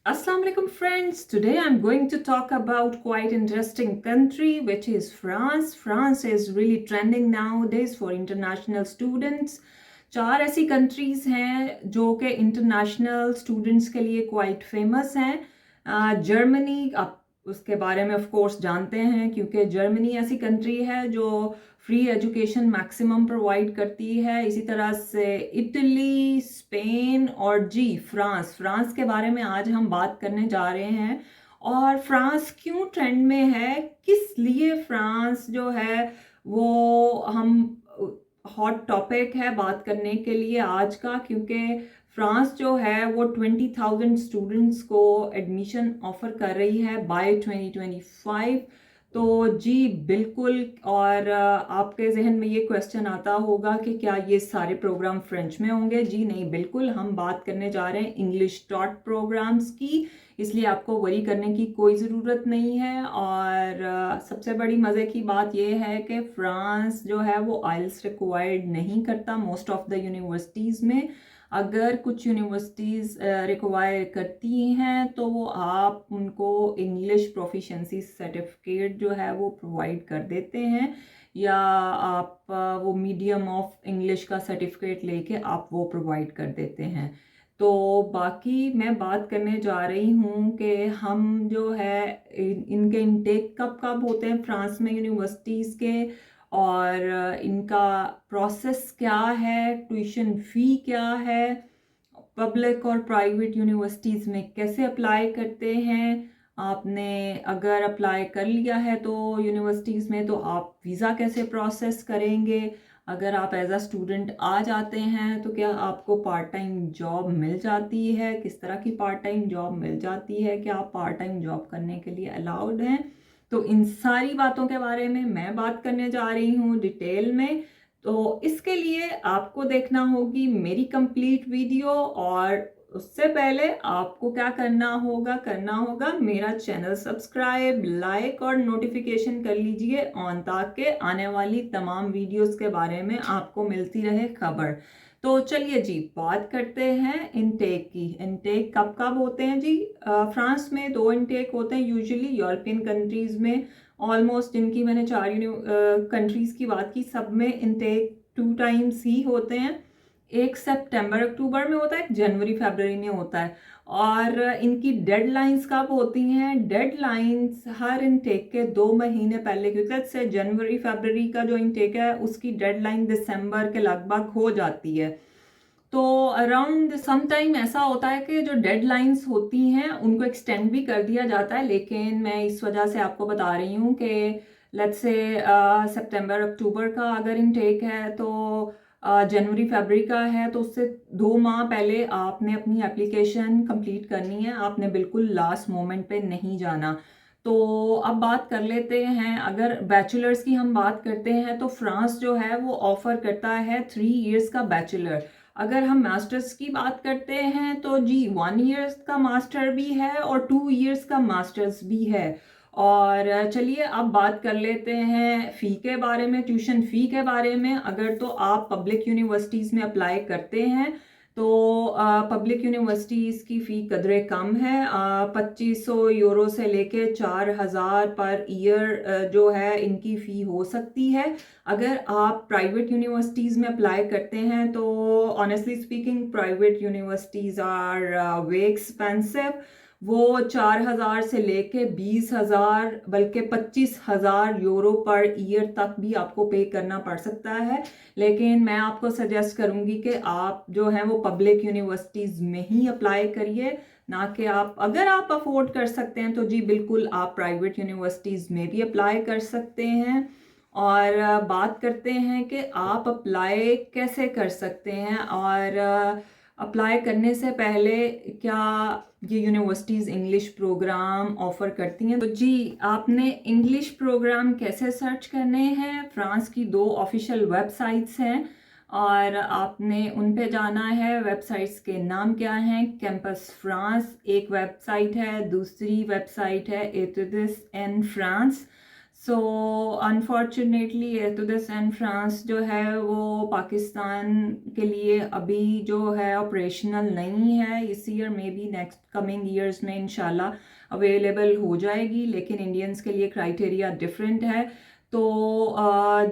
Assalamu alaikum friends. Today I'm going to talk about quite interesting country which is France. France is really trending nowadays for international students. चार ऐसी countries हैं जो कि international students के लिए quite famous हैं। Germany, आप उसके बारे में ऑफ कोर्स जानते हैं क्योंकि जर्मनी ऐसी कंट्री है जो फ्री एजुकेशन मैक्सिमम प्रोवाइड करती है। इसी तरह से इटली, स्पेन और जी फ्रांस फ्रांस के बारे में आज हम बात करने जा रहे हैं। और फ्रांस क्यों ट्रेंड में है, किस लिए फ्रांस जो है वो हम हॉट टॉपिक है बात करने के लिए आज का, क्योंकि फ्रांस जो है वो 20,000 स्टूडेंट्स को एडमिशन ऑफर कर रही है बाय 2025। तो जी बिल्कुल। और आपके जहन में ये क्वेश्चन आता होगा कि क्या ये सारे प्रोग्राम फ्रेंच में होंगे? जी नहीं, बिल्कुल। हम बात करने जा रहे हैं इंग्लिश टॉट प्रोग्राम्स की, इसलिए आपको वरी करने की कोई ज़रूरत नहीं है। और सबसे बड़ी मज़े की बात यह है कि फ्रांस जो है वो आइल्स रिक्वायर्ड नहीं करता मोस्ट ऑफ द यूनिवर्सिटीज़ में। अगर कुछ यूनिवर्सिटीज़ रिक्वायर करती हैं तो वो आप उनको इंग्लिश प्रोफिशेंसी सर्टिफिकेट जो है वो प्रोवाइड कर देते हैं, या आप वो मीडियम ऑफ इंग्लिश का सर्टिफिकेट लेके आप वो प्रोवाइड कर देते हैं। तो बाकी मैं बात करने जा रही हूँ कि हम जो है इनके इनटेक कब कब होते हैं फ्रांस में यूनिवर्सिटीज़ के, और इनका प्रोसेस क्या है, ट्यूशन फ़ी क्या है, पब्लिक और प्राइवेट यूनिवर्सिटीज़ में कैसे अप्लाई करते हैं। आपने अगर अप्लाई कर लिया है तो यूनिवर्सिटीज़ में, तो आप वीज़ा कैसे प्रोसेस करेंगे। अगर आप एज अ स्टूडेंट आ जाते हैं तो क्या आपको पार्ट टाइम जॉब मिल जाती है, किस तरह की पार्ट टाइम जॉब मिल जाती है, क्या आप पार्ट टाइम जॉब करने के लिए अलाउड हैं। तो इन सारी बातों के बारे में मैं बात करने जा रही हूँ डिटेल में। तो इसके लिए आपको देखना होगी मेरी कंप्लीट वीडियो, और उससे पहले आपको क्या करना होगा मेरा चैनल सब्सक्राइब, लाइक और नोटिफिकेशन कर लीजिए ऑन, ताकि आने वाली तमाम वीडियोस के बारे में आपको मिलती रहे खबर। तो चलिए जी बात करते हैं इनटेक की। इनटेक कब कब होते हैं जी? फ्रांस में दो इनटेक होते हैं यूजुअली। यूरोपियन कंट्रीज में ऑलमोस्ट, जिनकी मैंने चार कंट्रीज की बात की, सब में इनटेक 2 टाइम्स ही होते हैं। एक सितंबर अक्टूबर में होता है, एक जनवरी फरवरी में होता है। और इनकी डेडलाइंस कब होती हैं? डेडलाइंस हर इनटेक के 2 महीने पहले, क्योंकि से जनवरी फरवरी का जो इनटेक है उसकी डेडलाइन दिसंबर के लगभग हो जाती है। तो अराउंड सम टाइम ऐसा होता है कि जो डेडलाइंस होती हैं उनको एक्सटेंड भी कर दिया जाता है, लेकिन मैं इस वजह से आपको बता रही हूँ कि लेट्स से सितंबर अक्टूबर का अगर इनटेक है तो जनवरी फरवरी का है तो उससे 2 माह पहले आपने अपनी एप्लीकेशन कंप्लीट करनी है। आपने बिल्कुल लास्ट मोमेंट पे नहीं जाना। तो अब बात कर लेते हैं, अगर बैचलर्स की हम बात करते हैं तो फ्रांस जो है वो ऑफर करता है 3 इयर्स का बैचलर। अगर हम मास्टर्स की बात करते हैं तो जी 1 इयर्स का मास्टर भी है और 2 इयर्स का मास्टर्स भी है। और चलिए अब बात कर लेते हैं फ़ी के बारे में, ट्यूशन फ़ी के बारे में। अगर तो आप पब्लिक यूनिवर्सिटीज़ में अप्लाई करते हैं तो पब्लिक यूनिवर्सिटीज़ की फ़ी कदरे कम है। 2500 यूरो से लेके 4000 पर ईयर जो है इनकी फ़ी हो सकती है। अगर आप प्राइवेट यूनिवर्सिटीज़ में अप्लाई करते हैं तो honestly speaking private universities are way expensive. वो 4000 से लेके 20,000 बल्कि 25,000 यूरो पर ईयर तक भी आपको पे करना पड़ सकता है। लेकिन मैं आपको सजेस्ट करूंगी कि आप जो है वो पब्लिक यूनिवर्सिटीज़ में ही अप्लाई करिए, ना कि आप, अगर आप अफोर्ड कर सकते हैं तो जी बिल्कुल आप प्राइवेट यूनिवर्सिटीज़ में भी अप्लाई कर सकते हैं। और बात करते हैं कि आप अप्लाई कैसे कर सकते हैं, और अप्लाई करने से पहले क्या ये यूनिवर्सिटीज़ इंग्लिश प्रोग्राम ऑफ़र करती हैं। तो जी आपने इंग्लिश प्रोग्राम कैसे सर्च करने हैं? फ्रांस की 2 ऑफिशियल वेबसाइट्स हैं और आपने उन पे जाना है। वेबसाइट्स के नाम क्या हैं? कैंपस फ्रांस एक वेबसाइट है, दूसरी वेबसाइट है एतुदिस इन फ्रांस। सो अनफॉर्चुनेटली तो दिस एंड फ्रांस जो है वो पाकिस्तान के लिए अभी जो है ऑपरेशनल नहीं है। इस year may be next coming years में इंशाल्लाह अवेलेबल हो जाएगी, लेकिन इंडियंस के लिए क्राइटेरिया डिफरेंट है। तो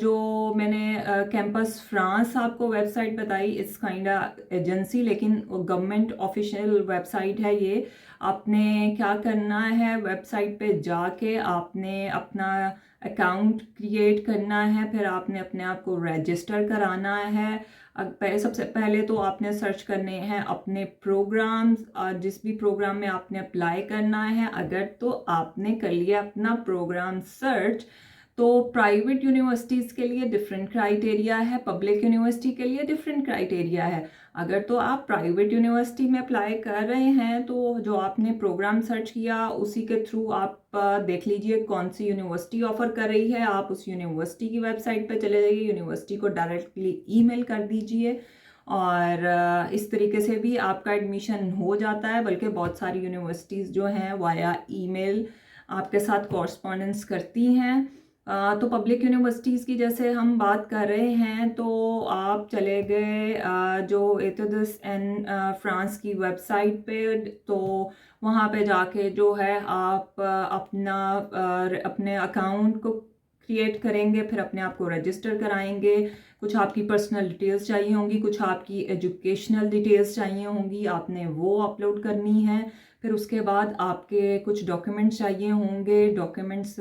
जो मैंने कैंपस फ्रांस आपको वेबसाइट बताई, इट्स काइंड एजेंसी, लेकिन गवर्नमेंट ऑफिशियल वेबसाइट है ये। आपने क्या करना है, वेबसाइट पे जाके आपने अपना अकाउंट क्रिएट करना है, फिर आपने अपने आप को रजिस्टर कराना है। सबसे पहले तो आपने सर्च करने हैं अपने प्रोग्राम्स, और जिस भी प्रोग्राम में आपने अप्लाई करना है, अगर तो आपने कर लिया अपना प्रोग्राम सर्च, तो प्राइवेट यूनिवर्सिटीज़ के लिए डिफरेंट क्राइटेरिया है, पब्लिक यूनिवर्सिटी के लिए डिफरेंट क्राइटेरिया है। अगर तो आप प्राइवेट यूनिवर्सिटी में अप्लाई कर रहे हैं, तो जो आपने प्रोग्राम सर्च किया उसी के थ्रू आप देख लीजिए कौन सी यूनिवर्सिटी ऑफर कर रही है। आप उस यूनिवर्सिटी की वेबसाइट पर चले जाइए, यूनिवर्सिटी को डायरेक्टली ईमेल कर दीजिए, और इस तरीके से भी आपका एडमिशन हो जाता है। बल्कि बहुत सारी यूनिवर्सिटीज़ जो हैं वाया ईमेल आपके साथ कॉरस्पॉन्डेंस करती हैं। तो पब्लिक यूनिवर्सिटीज़ की जैसे हम बात कर रहे हैं, तो आप चले गए जो एतुदस एंड फ्रांस की वेबसाइट पे, तो वहाँ पे जाके जो है आप अपने अकाउंट को क्रिएट करेंगे, फिर अपने आप को रजिस्टर कराएंगे। कुछ आपकी पर्सनल डिटेल्स चाहिए होंगी, कुछ आपकी एजुकेशनल डिटेल्स चाहिए होंगी, आपने वो अपलोड करनी है। फिर उसके बाद आपके कुछ डॉक्यूमेंट्स चाहिए होंगे। डॉक्यूमेंट्स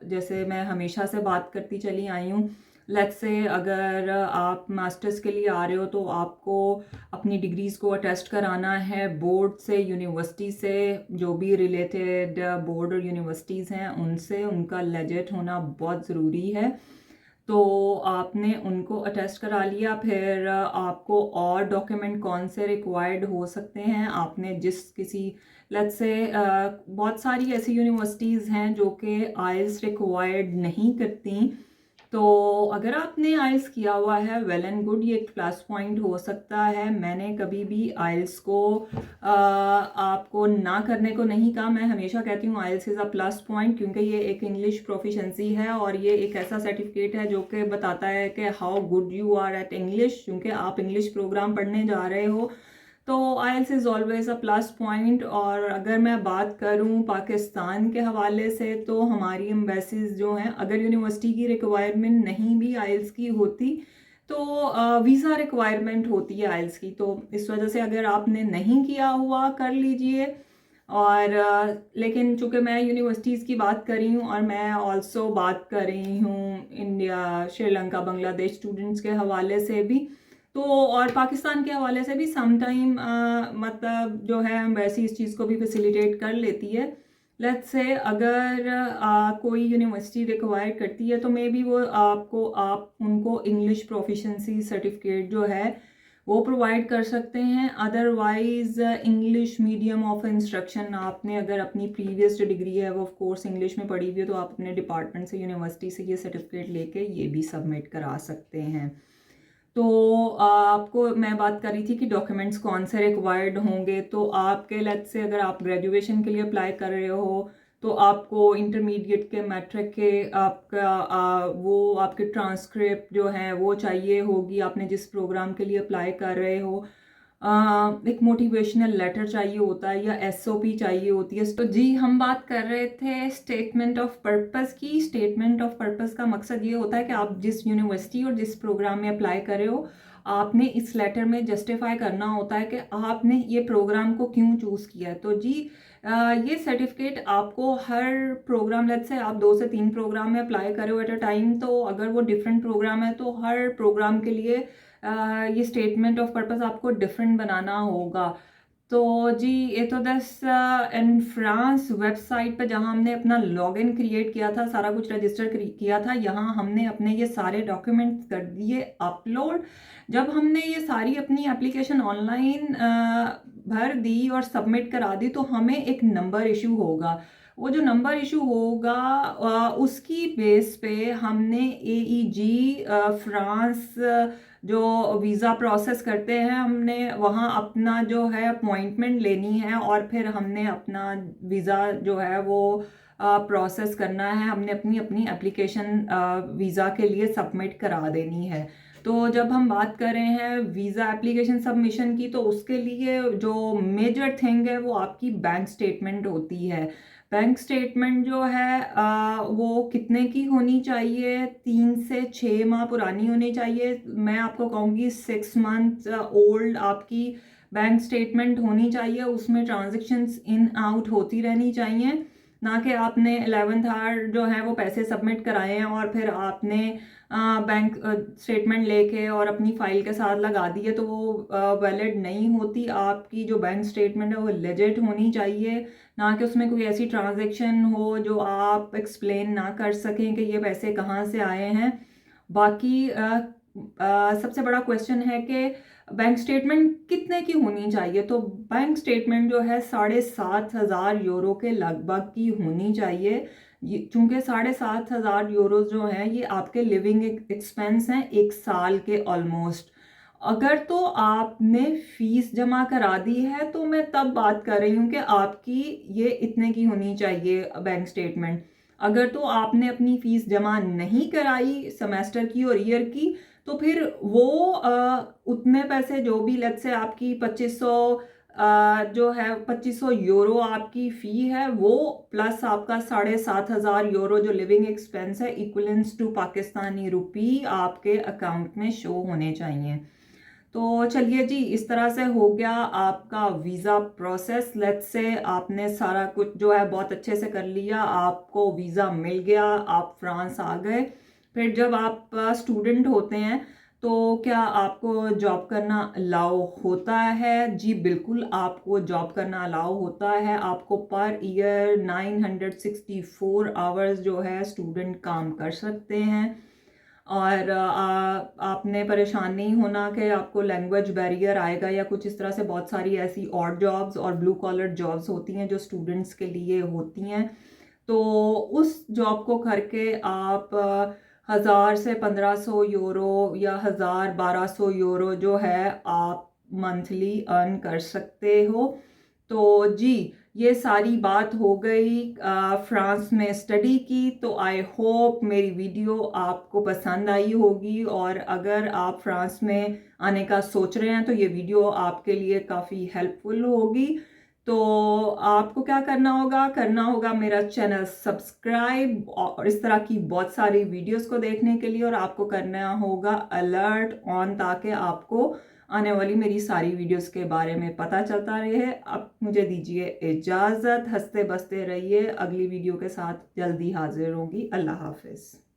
जैसे मैं हमेशा से बात करती चली आई हूँ, लेट्स से अगर आप मास्टर्स के लिए आ रहे हो, तो आपको अपनी डिग्रीज़ को अटेस्ट कराना है बोर्ड से, यूनिवर्सिटी से, जो भी रिलेटेड बोर्ड और यूनिवर्सिटीज़ हैं उनसे, उनका लेजेट होना बहुत ज़रूरी है। तो आपने उनको अटेस्ट करा लिया। फिर आपको और डॉक्यूमेंट कौन से रिक्वायर्ड हो सकते हैं, आपने जिस किसी लेट्स से बहुत सारी ऐसी यूनिवर्सिटीज़ हैं जो कि आइल्स रिक्वायर्ड नहीं करती। तो अगर आपने आइल्स किया हुआ है, वेल एंड गुड, ये एक प्लस पॉइंट हो सकता है। मैंने कभी भी आइल्स को आपको ना करने को नहीं कहा। मैं हमेशा कहती हूँ आइल्स इज़ अ प्लस पॉइंट, क्योंकि ये एक इंग्लिश प्रोफिशेंसी है, और ये एक ऐसा सर्टिफिकेट है जो कि बताता है कि how good you are at English. क्योंकि आप इंग्लिश प्रोग्राम पढ़ने जा रहे हो, तो IELTS is always a plus point. और अगर मैं बात करूं पाकिस्तान के हवाले से, तो हमारी एम्बेसीज जो हैं, अगर यूनिवर्सिटी की रिक्वायरमेंट नहीं भी आइल्स की होती, तो वीज़ा रिक्वायरमेंट होती है आइल्स की। तो इस वजह से अगर आपने नहीं किया हुआ, कर लीजिए। और लेकिन चूँकि मैं यूनिवर्सिटीज़ की बात कर रही हूँ, और मैं ऑल्सो बात कर रही हूँ इंडिया, श्रीलंका, बांग्लादेश स्टूडेंट्स के हवाले से भी, तो और पाकिस्तान के हवाले से भी समटाइम मतलब जो है एम्बेसी इस चीज़ को भी फैसिलिटेट कर लेती है। लेट्स से अगर कोई यूनिवर्सिटी रिक्वायर करती है, तो मे बी वो आप उनको इंग्लिश प्रोफिशेंसी सर्टिफिकेट जो है वो प्रोवाइड कर सकते हैं। Otherwise English medium of instruction, आपने अगर अपनी प्रीवियस जो डिग्री है वो ऑफ कोर्स इंग्लिश में पढ़ी हुई है, तो आप अपने डिपार्टमेंट से, यूनिवर्सिटी से ये सर्टिफिकेट लेके ये भी सबमिट करा सकते हैं। तो आपको मैं बात कर रही थी कि डॉक्यूमेंट्स कौन से रिक्वायर्ड होंगे। तो आपके लेट्स से अगर आप ग्रेजुएशन के लिए अप्लाई कर रहे हो, तो आपको इंटरमीडिएट के, मैट्रिक के, आपका वो आपके ट्रांसक्रिप्ट जो है वो चाहिए होगी, आपने जिस प्रोग्राम के लिए अप्लाई कर रहे हो। एक मोटिवेशनल लेटर चाहिए होता है, या एसओपी चाहिए होती है। तो जी, हम बात कर रहे थे स्टेटमेंट ऑफ पर्पस की। स्टेटमेंट ऑफ पर्पस का मकसद ये होता है कि आप जिस यूनिवर्सिटी और जिस प्रोग्राम में अप्लाई कर रहे हो, आपने इस लेटर में जस्टिफाई करना होता है कि आपने ये प्रोग्राम को क्यों चूज़ किया है। तो जी, ये सर्टिफिकेट आपको हर प्रोग्राम, लेट्स से आप 2 से 3 प्रोग्राम में अप्लाई करो एट अ टाइम, तो अगर वो डिफरेंट प्रोग्राम है, तो हर प्रोग्राम के लिए ये स्टेटमेंट ऑफ पर्पस आपको डिफरेंट बनाना होगा। तो जी, ये तो दस इन फ्रांस वेबसाइट पर जहाँ हमने अपना लॉगिन क्रिएट किया था, सारा कुछ रजिस्टर किया था, यहाँ हमने अपने ये सारे डॉक्यूमेंट्स कर दिए अपलोड। जब हमने ये सारी अपनी एप्लीकेशन ऑनलाइन भर दी और सबमिट करा दी, तो हमें एक नंबर इशू होगा। वो जो नंबर इशू होगा, उसकी बेस पे हमने AEG फ्रांस जो वीज़ा प्रोसेस करते हैं, हमने वहाँ अपना जो है अपॉइंटमेंट लेनी है, और फिर हमने अपना वीज़ा जो है वो प्रोसेस करना है, हमने अपनी अपनी एप्लीकेशन वीज़ा के लिए सबमिट करा देनी है। तो जब हम बात कर रहे हैं वीज़ा एप्लीकेशन सबमिशन की, तो उसके लिए जो मेजर थिंग है वो आपकी बैंक स्टेटमेंट होती है। बैंक स्टेटमेंट जो है वो कितने की होनी चाहिए? 3 से 6 माह पुरानी होनी चाहिए। मैं आपको कहूँगी 6 मंथ ओल्ड आपकी बैंक स्टेटमेंट होनी चाहिए। उसमें ट्रांजेक्शन्स इन आउट होती रहनी चाहिए, ना कि आपने 11th आवर जो है वो पैसे सबमिट कराए हैं और फिर आपने बैंक स्टेटमेंट लेके और अपनी फाइल के साथ लगा दिए, तो वो वैलिड नहीं होती। आपकी जो बैंक स्टेटमेंट है वो लेजिट होनी चाहिए, ना कि उसमें कोई ऐसी ट्रांजैक्शन हो जो आप एक्सप्लेन ना कर सकें कि ये पैसे कहाँ से आए हैं। बाकी सबसे बड़ा क्वेश्चन है कि बैंक स्टेटमेंट कितने की होनी चाहिए। तो बैंक स्टेटमेंट जो है 7,500 यूरो के लगभग की होनी चाहिए। चूंकि 7,500 यूरो जो है ये आपके लिविंग एक्सपेंस हैं 1 साल के ऑलमोस्ट। अगर तो आपने फीस जमा करा दी है तो मैं तब बात कर रही हूँ कि आपकी ये इतने की होनी चाहिए बैंक स्टेटमेंट। अगर तो आपने अपनी फीस जमा नहीं कराई सेमेस्टर की और ईयर की, तो फिर वो उतने पैसे जो भी लग से आपकी 2500 जो है 2500 यूरो आपकी फ़ी है, वो प्लस आपका 7,500 यूरो जो लिविंग एक्सपेंस है इक्वलेंस टू पाकिस्तानी रुपी आपके अकाउंट में शो होने चाहिए। तो चलिए जी, इस तरह से हो गया आपका वीज़ा प्रोसेस। लेट्स से आपने सारा कुछ जो है बहुत अच्छे से कर लिया, आपको वीज़ा मिल गया, आप फ्रांस आ गए। फिर जब आप स्टूडेंट होते हैं तो क्या आपको जॉब करना अलाउ होता है? जी बिल्कुल, आपको जॉब करना अलाउ होता है। आपको पर ईयर 964 आवर्स जो है स्टूडेंट काम कर सकते हैं। और आपने परेशान नहीं होना कि आपको लैंग्वेज बैरियर आएगा या कुछ इस तरह से। बहुत सारी ऐसी ऑड जॉब्स और ब्लू कॉलर जॉब्स होती हैं जो स्टूडेंट्स के लिए होती हैं, तो उस जॉब को करके आप 1,000 से 1,500 यूरो या 1,000-1,200 यूरो जो है आप मंथली अर्न कर सकते हो। तो जी, ये सारी बात हो गई फ्रांस में स्टडी की। तो आई होप मेरी वीडियो आपको पसंद आई होगी, और अगर आप फ्रांस में आने का सोच रहे हैं तो ये वीडियो आपके लिए काफ़ी हेल्पफुल होगी। तो आपको क्या करना होगा मेरा चैनल सब्सक्राइब और इस तरह की बहुत सारी वीडियोस को देखने के लिए, और आपको करना होगा अलर्ट ऑन, ताकि आपको आने वाली मेरी सारी वीडियोस के बारे में पता चलता रहे। अब मुझे दीजिए इजाज़त, हंसते बसते रहिए। अगली वीडियो के साथ जल्दी हाजिर होंगी। अल्लाह हाफिज़।